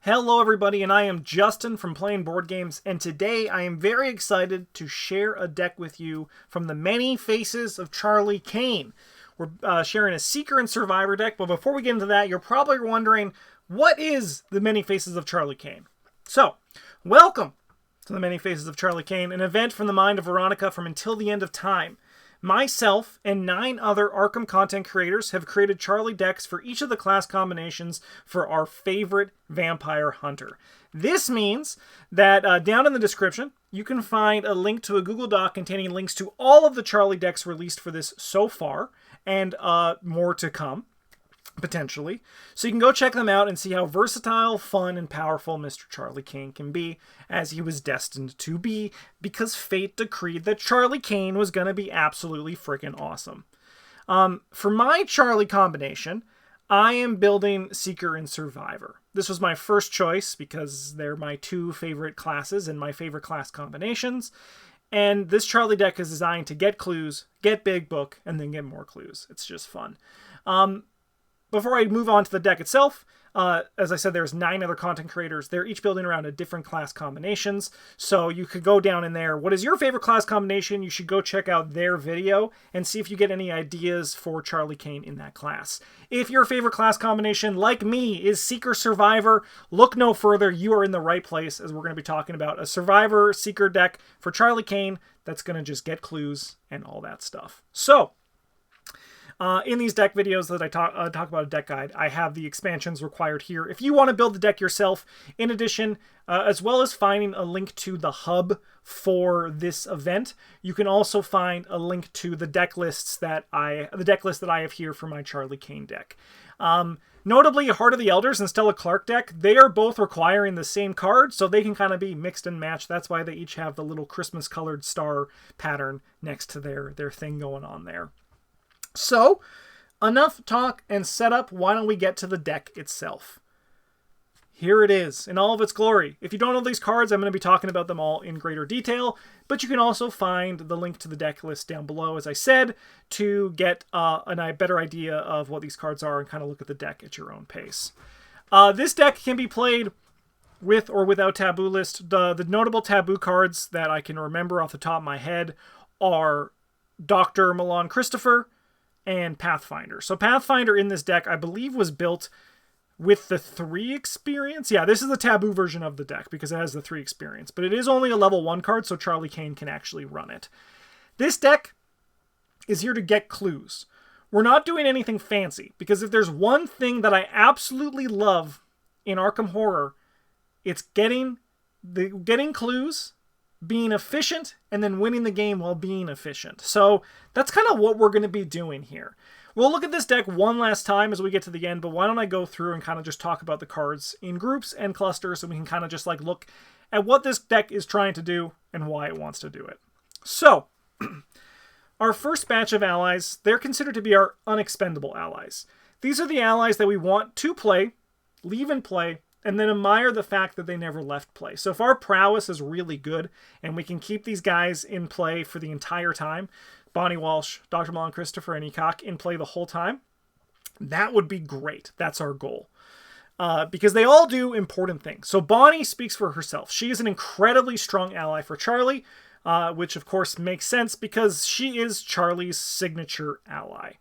Hello everybody, and I am Justin from Playing Board Games, and today I am very excited to share a deck with you from the Many Faces of Charlie Kane. We're sharing a Seeker and Survivor deck, but before we get into that, you're probably wondering, what is the Many Faces of Charlie Kane? So, welcome to the Many Faces of Charlie Kane, an event from the mind of Veronica from Until the End of Time. Myself and 9 other ARKHAM content creators have created Charlie decks for each of the class combinations for our favorite vampire hunter. This means that down in the description, you can find a link to a Google Doc containing links to all of the Charlie decks released for this so far, and more to come, potentially. So you can go check them out and see how versatile, fun, and powerful Mr. Charlie Kane can be, as he was destined to be, because fate decreed that Charlie Kane was going to be absolutely freaking awesome. For my Charlie combination, I am building Seeker and Survivor. This was my first choice because they're my 2 favorite classes and my favorite class combinations. And this Charlie deck is designed to get clues, get big book, and then get more clues. It's just fun. Before I move on to the deck itself, as I said, there's 9 other content creators. They're each building around a different class combinations. So you could go down in there. What is your favorite class combination? You should go check out their video and see if you get any ideas for Charlie Kane in that class. If your favorite class combination, like me, is Seeker Survivor, look no further. You are in the right place, as we're going to be talking about a Survivor Seeker deck for Charlie Kane that's going to just get clues and all that stuff. So, in these deck videos that I talk about a deck guide, I have the expansions required here. If you want to build the deck yourself, in addition, as well as finding a link to the hub for this event, you can also find a link to the deck list that I have here for my Charlie Kane deck. Notably, Heart of the Elders and Stella Clark deck, they are both requiring the same card, so they can kind of be mixed and matched. That's why they each have the little Christmas-colored star pattern next to their thing going on there. So, enough talk and setup. Why don't we get to the deck itself? Here it is, in all of its glory. If you don't know these cards, I'm going to be talking about them all in greater detail, but you can also find the link to the deck list down below, as I said, to get a better idea of what these cards are and kind of look at the deck at your own pace. This deck can be played with or without taboo list. The notable taboo cards that I can remember off the top of my head are Dr. Milan Christopher and Pathfinder. So Pathfinder in this deck, I believe, was built with the 3 experience. Yeah, this is the taboo version of the deck because it has the 3 experience. But it is only a level 1 card, so Charlie Kane can actually run it. This deck is here to get clues. We're not doing anything fancy, because if there's one thing that I absolutely love in Arkham Horror, it's getting clues, being efficient, and then winning the game while being efficient. So that's kind of what we're going to be doing here. We'll look at this deck one last time as we get to the end, but why don't I go through and kind of just talk about the cards in groups and clusters so we can kind of just like look at what this deck is trying to do and why it wants to do it. So, our first batch of allies, they're considered to be our unexpendable allies. These are the allies that we want to play, leave in play, and then admire the fact that they never left play. So if our prowess is really good, and we can keep these guys in play for the entire time, Bonnie Walsh, Dr. Milan Christopher, and Ekok in play the whole time, that would be great. That's our goal. Because they all do important things. So Bonnie speaks for herself. She is an incredibly strong ally for Charlie, which of course makes sense because she is Charlie's signature ally.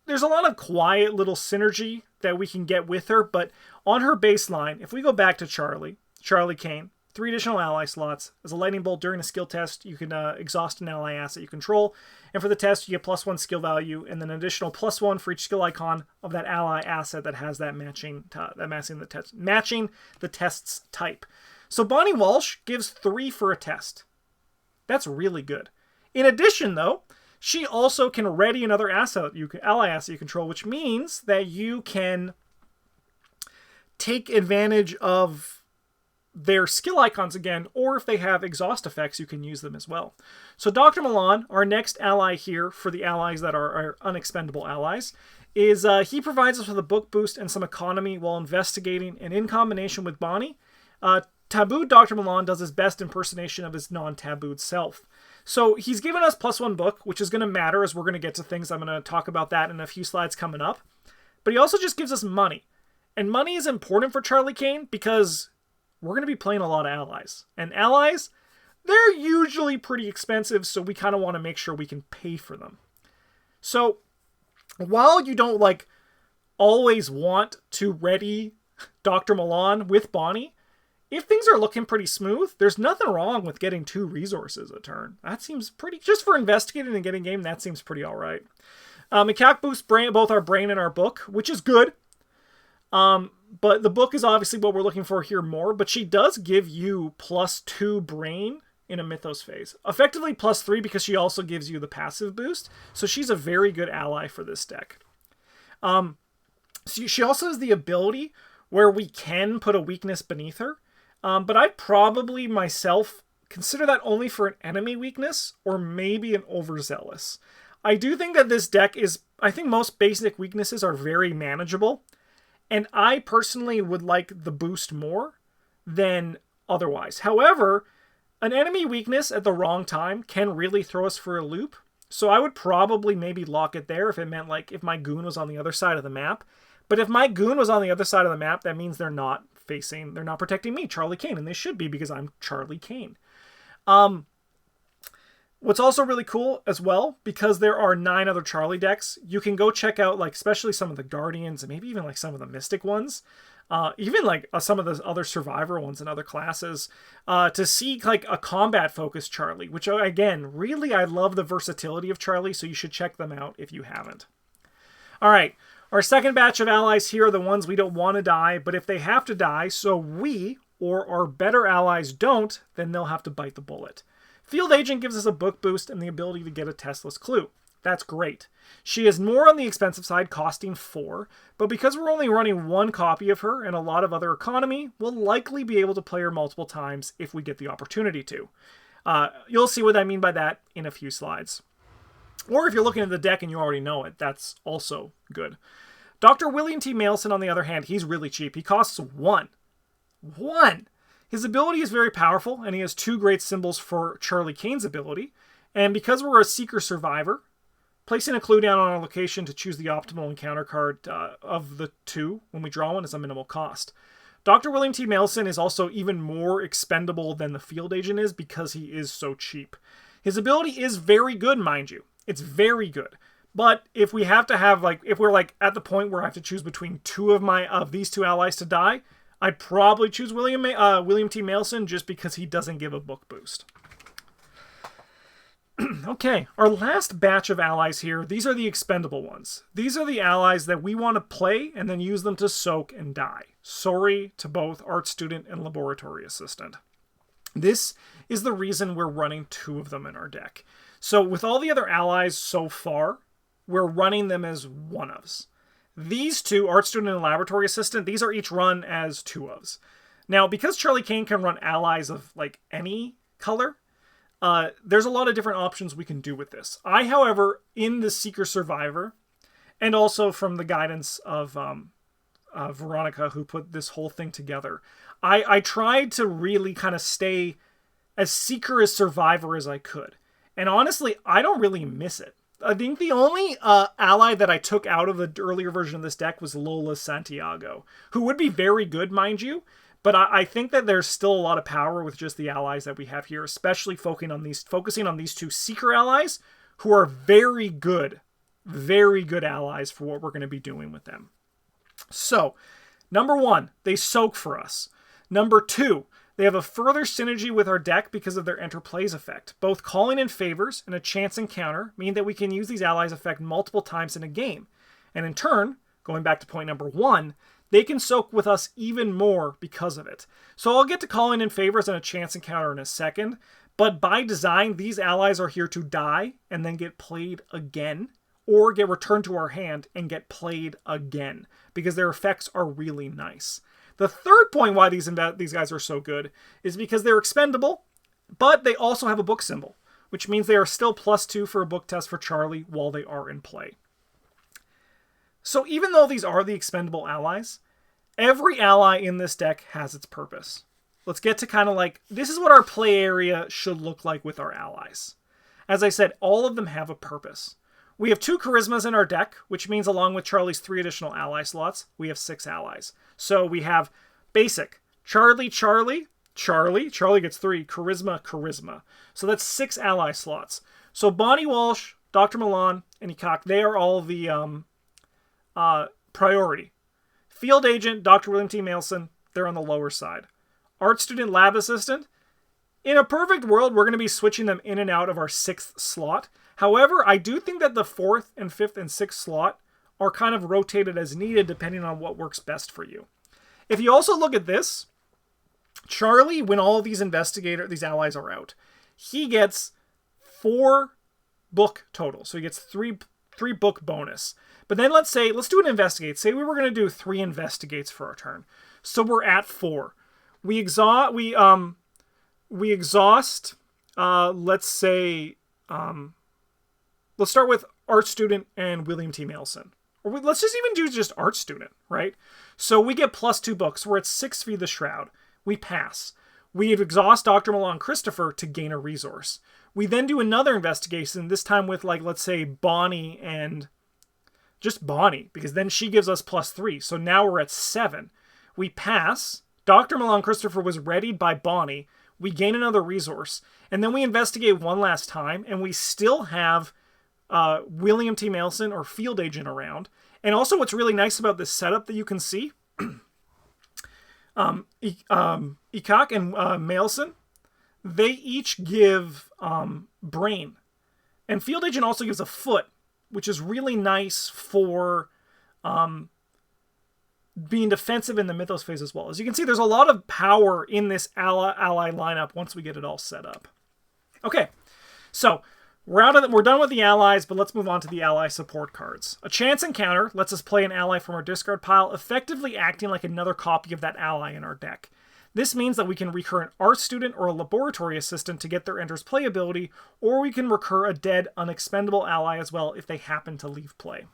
There's a lot of quiet little synergy that we can get with her, but on her baseline, if we go back to Charlie Kane, 3 additional ally slots. As a lightning bolt during a skill test, you can exhaust an ally asset you control, and for the test, you get +1 skill value, and then an additional +1 for each skill icon of that ally asset that has that matching the test's type. So Bonnie Walsh gives 3 for a test. That's really good. In addition, though, she also can ready another ally asset you control, which means that you can take advantage of their skill icons again, or if they have exhaust effects, you can use them as well. So Dr. Milan, our next ally here for the allies that are our unexpendable allies, is he provides us with a book boost and some economy while investigating, and in combination with Bonnie, tabooed Dr. Milan does his best impersonation of his non-tabooed self. So he's given us +1 book, which is going to matter as we're going to get to things. I'm going to talk about that in a few slides coming up. But he also just gives us money. And money is important for Charlie Kane because we're going to be playing a lot of allies. And allies, they're usually pretty expensive, so we kind of want to make sure we can pay for them. So while you don't like always want to ready Dr. Milan with Bonnie, if things are looking pretty smooth, there's nothing wrong with getting 2 resources a turn. That seems pretty, just for investigating and getting game, that seems pretty alright. Mechanic boosts both our brain and our book, which is good. But the book is obviously what we're looking for here more, but she does give you +2 brain in a Mythos phase. Effectively +3 because she also gives you the passive boost, so she's a very good ally for this deck. So she also has the ability where we can put a weakness beneath her, but I'd probably myself consider that only for an enemy weakness or maybe an overzealous. I do think that this deck is, I think most basic weaknesses are very manageable, and I personally would like the boost more than otherwise. However, an enemy weakness at the wrong time can really throw us for a loop, so I would probably maybe lock it there if it meant like if my goon was on the other side of the map. But if my goon was on the other side of the map, that means they're not protecting me, Charlie Kane, and they should be because I'm Charlie Kane. What's also really cool as well, because there are 9 other Charlie decks, you can go check out like especially some of the Guardians and maybe even like some of the Mystic ones, even like some of the other Survivor ones and other classes, to see like a combat focused Charlie, which again, really I love the versatility of Charlie, so you should check them out if you haven't. All right. Our second batch of allies here are the ones we don't want to die, but if they have to die, so we or our better allies don't, then they'll have to bite the bullet. Field Agent gives us a book boost and the ability to get a testless clue. That's great. She is more on the expensive side, costing 4, but because we're only running 1 copy of her and a lot of other economy, we'll likely be able to play her multiple times if we get the opportunity to. You'll see what I mean by that in a few slides. Or if you're looking at the deck and you already know it, that's also good. Dr. William T. Mailson, on the other hand, he's really cheap. He costs 1. 1! His ability is very powerful, and he has 2 great symbols for Charlie Kane's ability. And because we're a Seeker Survivor, placing a clue down on our location to choose the optimal encounter card of the 2 when we draw one is a minimal cost. Dr. William T. Mailson is also even more expendable than the Field Agent is because he is so cheap. His ability is very good, mind you. It's very good. But if we have to have, like, if we're, like, at the point where I have to choose between 2 of these 2 allies to die, I'd probably choose William T. Mailson just because he doesn't give a book boost. Okay, our last batch of allies here, these are the expendable ones. These are the allies that we want to play and then use them to soak and die. Sorry to both Art Student and Laboratory Assistant. This is the reason we're running 2 of them in our deck. So with all the other allies so far, we're running them as 1-ofs. These 2, Art Student and Laboratory Assistant, these are each run as 2-ofs. Now, because Charlie Kane can run allies of like any color, there's a lot of different options we can do with this. I, however, in the Seeker Survivor, and also from the guidance of Veronica, who put this whole thing together, I tried to really kind of stay as Seeker as Survivor as I could. And honestly, I don't really miss it. I think the only ally that I took out of the earlier version of this deck was Lola Santiago, who would be very good, mind you, but I think that there's still a lot of power with just the allies that we have here, especially focusing on these 2 Seeker allies, who are very good allies for what we're going to be doing with them. So, number 1, they soak for us. Number 2, they have a further synergy with our deck because of their Interplays effect. Both calling in favors and a chance encounter mean that we can use these allies' effect multiple times in a game. And in turn, going back to point number 1, they can soak with us even more because of it. So I'll get to calling in favors and a chance encounter in a second, but by design, these allies are here to die and then get played again, or get returned to our hand and get played again, because their effects are really nice. The third point why these guys are so good is because they're expendable, but they also have a book symbol, which means they are still +2 for a book test for Charlie while they are in play. So even though these are the expendable allies, every ally in this deck has its purpose. Let's get to kind of like, this is what our play area should look like with our allies. As I said, all of them have a purpose. We have 2 charismas in our deck, which means along with Charlie's 3 additional ally slots, we have 6 allies. So we have basic Charlie, Charlie, Charlie. Charlie gets 3, charisma, charisma. So that's 6 ally slots. So Bonnie Walsh, Dr. Milan, and Ikak, they are all the priority. Field agent, Dr. William T. Mailson, they're on the lower side. Art student, lab assistant. In a perfect world, we're going to be switching them in and out of our 6th slot. However, I do think that the 4th and 5th and 6th slot are kind of rotated as needed depending on what works best for you. If you also look at this, Charlie, when all of these these allies are out, he gets 4 book total. So he gets 3 book bonus. But then let's do an investigate. Say we were going to do 3 investigates for our turn. So we're at 4. Let's start with art student and William T. Mailson. Or let's just even do just art student, right? So we get +2 books. We're at 6 Feed the Shroud. We pass. We exhaust Dr. Milan Christopher to gain a resource. We then do another investigation, this time with, like, let's say Bonnie and just Bonnie, because then she gives us +3. So now we're at 7. We pass. Dr. Milan Christopher was readied by Bonnie. We gain another resource. And then we investigate one last time, and we still have William T. Mailson or field agent around. And also what's really nice about this setup that you can see, Ikak and Mailson, they each give brain. And field agent also gives a foot, which is really nice for being defensive in the Mythos phase as well. As you can see, there's a lot of power in this ally lineup once we get it all set up. Okay, so we're done with the allies, but let's move on to the ally support cards. A chance encounter lets us play an ally from our discard pile, effectively acting like another copy of that ally in our deck. This means that we can recur an art student or a laboratory assistant to get their enters play ability, or we can recur a dead unexpendable ally as well if they happen to leave play.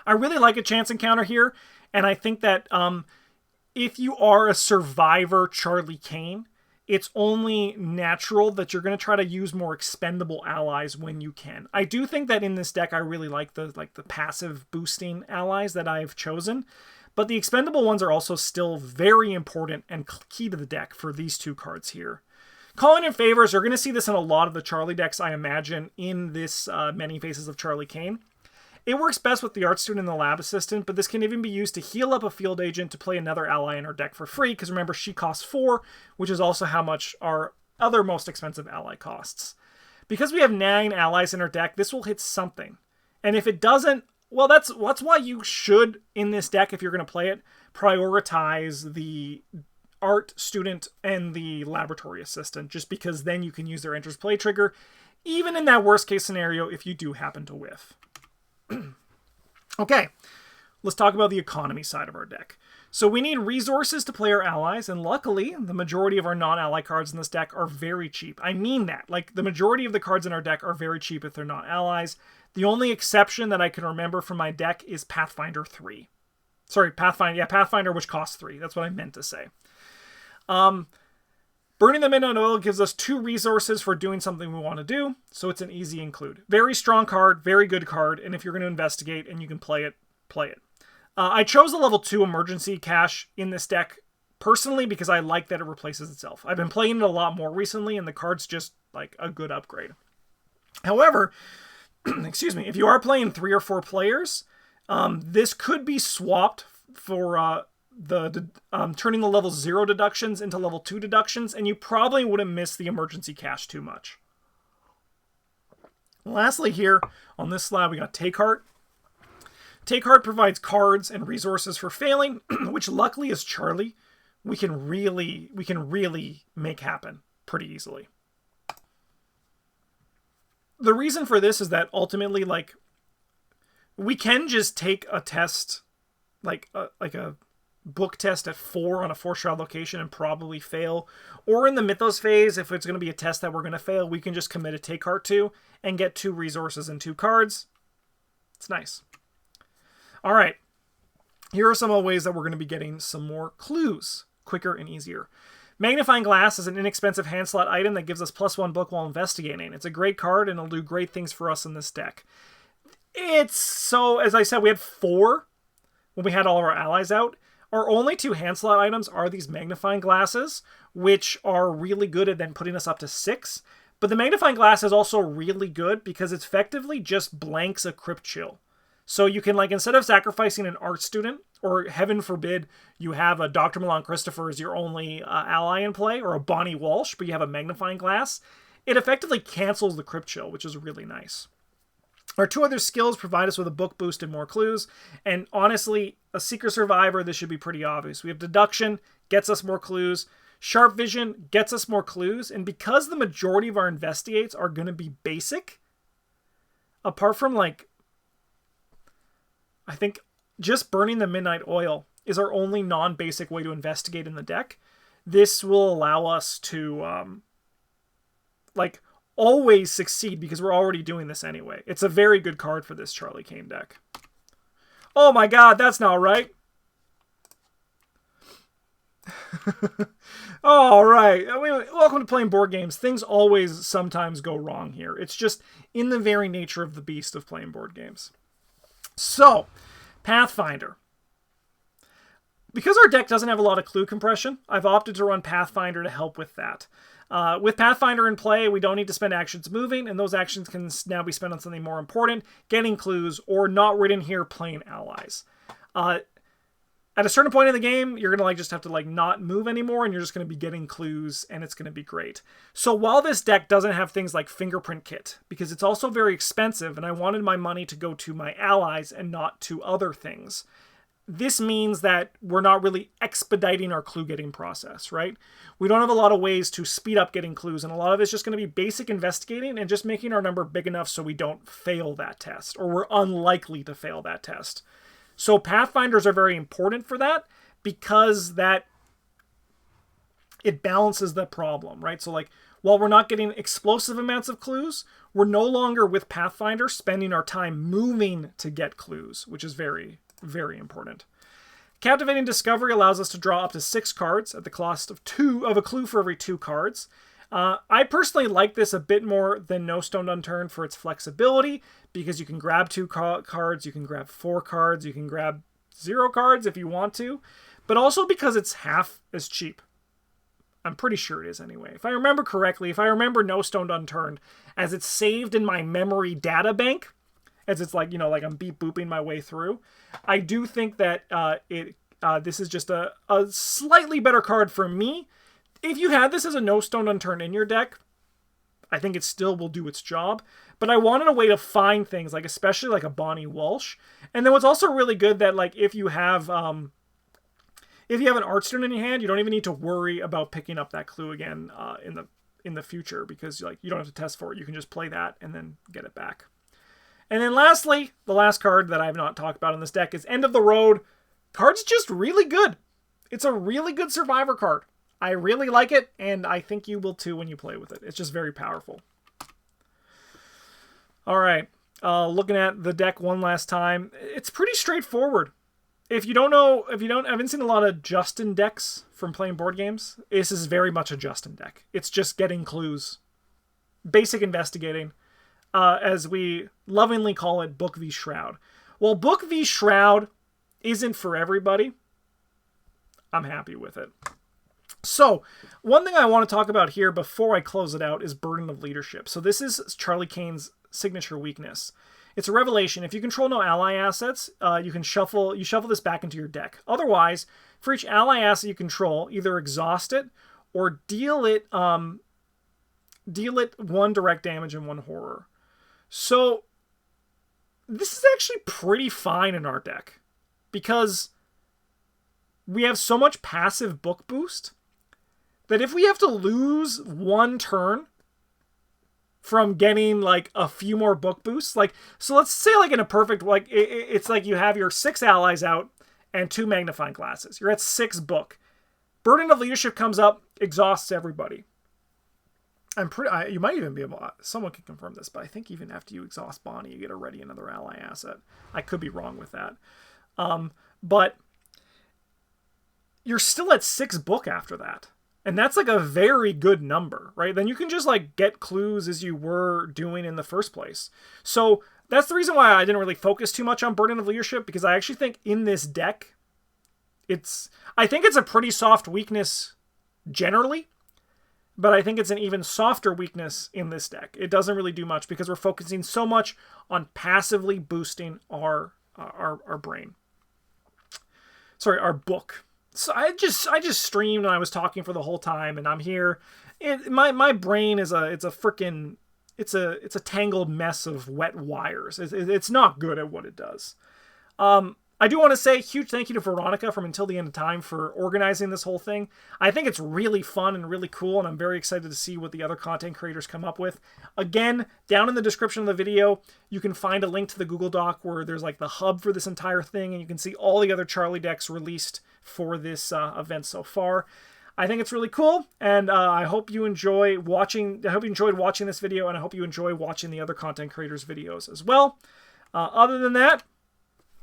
I really like a chance encounter here, and I think that if you are a survivor Charlie Kane, it's only natural that you're going to try to use more expendable allies when you can. I do think that in this deck I really like the passive boosting allies that I've chosen, but the expendable ones are also still very important and key to the deck for these 2 cards here. Calling in favors, you're going to see this in a lot of the Charlie decks, I imagine, in this Many Faces of Charlie Kane. It works best with the art student and the lab assistant, but this can even be used to heal up a field agent to play another ally in our deck for free, because remember, she costs 4, which is also how much our other most expensive ally costs. Because we have 9 allies in our deck, this will hit something. And if it doesn't, well, that's why you should, in this deck, if you're going to play it, prioritize the art student and the laboratory assistant, just because then you can use their enters play trigger, even in that worst case scenario if you do happen to whiff. Okay, let's talk about the economy side of our deck. So we need resources to play our allies, and luckily, the majority of our non-ally cards in this deck are very cheap. I mean that. Like, the majority of the cards in our deck are very cheap if they're not allies. The only exception that I can remember from my deck is Pathfinder 3. Sorry, Pathfinder, which costs 3. That's what I meant to say. Burning the Midnight Oil gives us 2 resources for doing something we want to do, so it's an easy include. Very strong card, very good card, and if you're going to investigate and you can play it, play it. I chose the level 2 emergency cache in this deck personally because I like that it replaces itself. I've been playing it a lot more recently, and the card's just like a good upgrade. However, excuse me, if you are playing 3 or 4 players, this could be swapped for turning the level 0 deductions into level 2 deductions, and you probably wouldn't miss the emergency cache too much. Lastly here, on this slide, we got Take Heart. Take Heart provides cards and resources for failing, which luckily is Charlie. We can really make happen pretty easily. The reason for this is that ultimately, like, we can just take a test, like a book test at 4 on a 4-shroud location and probably fail. Or in the Mythos phase, if it's going to be a test that we're going to fail, we can just commit a Take Heart to and get 2 resources and 2 cards. It's nice. All right. Here are some of the ways that we're going to be getting some more clues quicker and easier. Magnifying Glass is an inexpensive hand slot item that gives us +1 book while investigating. It's a great card and it'll do great things for us in this deck. So, as I said, we had 4 when we had all of our allies out. Our only 2 hand slot items are these Magnifying Glasses, which are really good at then putting us up to 6. But the Magnifying Glass is also really good because it effectively just blanks a Crypt Chill. So you can, like, instead of sacrificing an art student, or heaven forbid, you have a Dr. Milan Christopher as your only ally in play, or a Bonnie Walsh, but you have a Magnifying Glass, it effectively cancels the Crypt Chill, which is really nice. Our 2 other skills provide us with a book boost and more clues, and honestly, a Seeker Survivor, this should be pretty obvious. We have Deduction, gets us more clues. Sharp Vision gets us more clues, and because the majority of our investigates are going to be basic, apart from, like, I think just burning the Midnight Oil is our only non-basic way to investigate in the deck. This will allow us to, like, always succeed because we're already doing this anyway. It's a very good card for this Charlie Kane deck. Oh my god, that's not right. All right. Welcome to Playing Board Games. Things always sometimes go wrong here. It's just in the very nature of the beast of playing board games. So, Pathfinder. Because our deck doesn't have a lot of clue compression, I've opted to run Pathfinder to help with that. With Pathfinder in play, we don't need to spend actions moving, and those actions can now be spent on something more important, getting clues, or not written here playing allies. At a certain point in the game, you're going to just have to not move anymore, and you're just going to be getting clues, and it's going to be great. So while this deck doesn't have things like Fingerprint Kit, because it's also very expensive, and I wanted my money to go to my allies and not to other things, this means that we're not really expediting our clue-getting process, right? We don't have a lot of ways to speed up getting clues, and a lot of it's just going to be basic investigating and just making our number big enough so we don't fail that test, or we're unlikely to fail that test. So Pathfinders are very important for that because it balances the problem, right? So while we're not getting explosive amounts of clues, we're no longer with Pathfinder spending our time moving to get clues, which is very, very important. Captivating Discovery allows us to draw up to 6 cards at the cost of a clue for every 2 cards. I personally like this a bit more than No Stone Unturned for its flexibility, because you can grab 2 cards, you can grab 4 cards, you can grab 0 cards if you want to, but also because it's half as cheap. I'm pretty sure it is anyway. If I remember correctly, if I remember No Stone Unturned, as it's saved in my memory data bank, as it's I'm beep booping my way through, I do think that this is just a slightly better card for me. If you had this as a No Stone Unturned in your deck, I think it still will do its job. But I wanted a way to find things, especially a Bonnie Walsh. And then what's also really good that if you have an art student in your hand, you don't even need to worry about picking up that clue again in the future, because you don't have to test for it. You can just play that and then get it back. And then lastly, the last card that I have not talked about in this deck is End of the Road. Card's just really good. It's a really good Survivor card. I really like it, and I think you will too when you play with it. It's just very powerful. All right, looking at the deck one last time, it's pretty straightforward. If you haven't seen a lot of Justin decks from playing board games, this is very much a Justin deck. It's just getting clues, basic investigating, as we lovingly call it, Book v Shroud. Well, Book v Shroud isn't for everybody. I'm happy with it. So, one thing I want to talk about here before I close it out is Burden of Leadership. So this is Charlie Kane's signature weakness. It's a revelation. If you control no ally assets, you shuffle this back into your deck. Otherwise, for each ally asset you control, either exhaust it or deal it 1 direct damage and 1 horror. So this is actually pretty fine in our deck because we have so much passive book boost that if we have to lose 1 turn from getting a few more book boosts, so let's say in a perfect, it's you have your 6 allies out and 2 magnifying glasses. You're at 6 book. Burden of Leadership comes up, exhausts everybody. You might even be able, someone can confirm this, but I think even after you exhaust Bonnie, you get a ready another ally asset. I could be wrong with that. But you're still at 6 book after that. And that's like a very good number, right? Then you can just like get clues as you were doing in the first place. So that's the reason why I didn't really focus too much on Burden of Leadership, because I actually think in this deck, I think it's a pretty soft weakness generally, but I think it's an even softer weakness in this deck. It doesn't really do much because we're focusing so much on passively boosting our brain. Sorry, our book. So I just streamed and I was talking for the whole time, and I'm here. My brain is a tangled mess of wet wires. It's not good at what it does. I do want to say huge thank you to Veronica from Until the End of Time for organizing this whole thing. I think it's really fun and really cool, and I'm very excited to see what the other content creators come up with. Again, down in the description of the video, you can find a link to the Google Doc where there's like the hub for this entire thing, and you can see all the other Charlie decks released for this event so far. I think it's really cool, and I hope you enjoy watching. I hope you enjoyed watching this video, and I hope you enjoy watching the other content creators' videos as well. Other than that,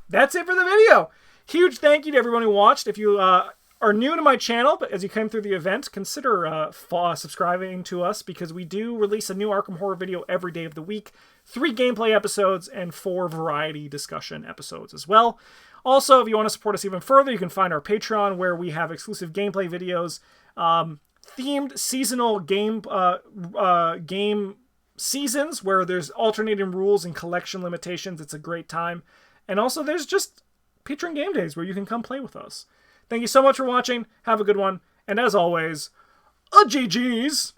that's it for the video. Huge thank you to everyone who watched. If you are new to my channel, but as you came through the event, consider subscribing to us, because we do release a new Arkham Horror video every day of the week, 3 gameplay episodes, and 4 variety discussion episodes as well. Also, if you want to support us even further, you can find our Patreon, where we have exclusive gameplay videos, themed seasonal game seasons, where there's alternating rules and collection limitations. It's a great time. And also, there's just Patreon game days where you can come play with us. Thank you so much for watching. Have a good one. And as always, GG's.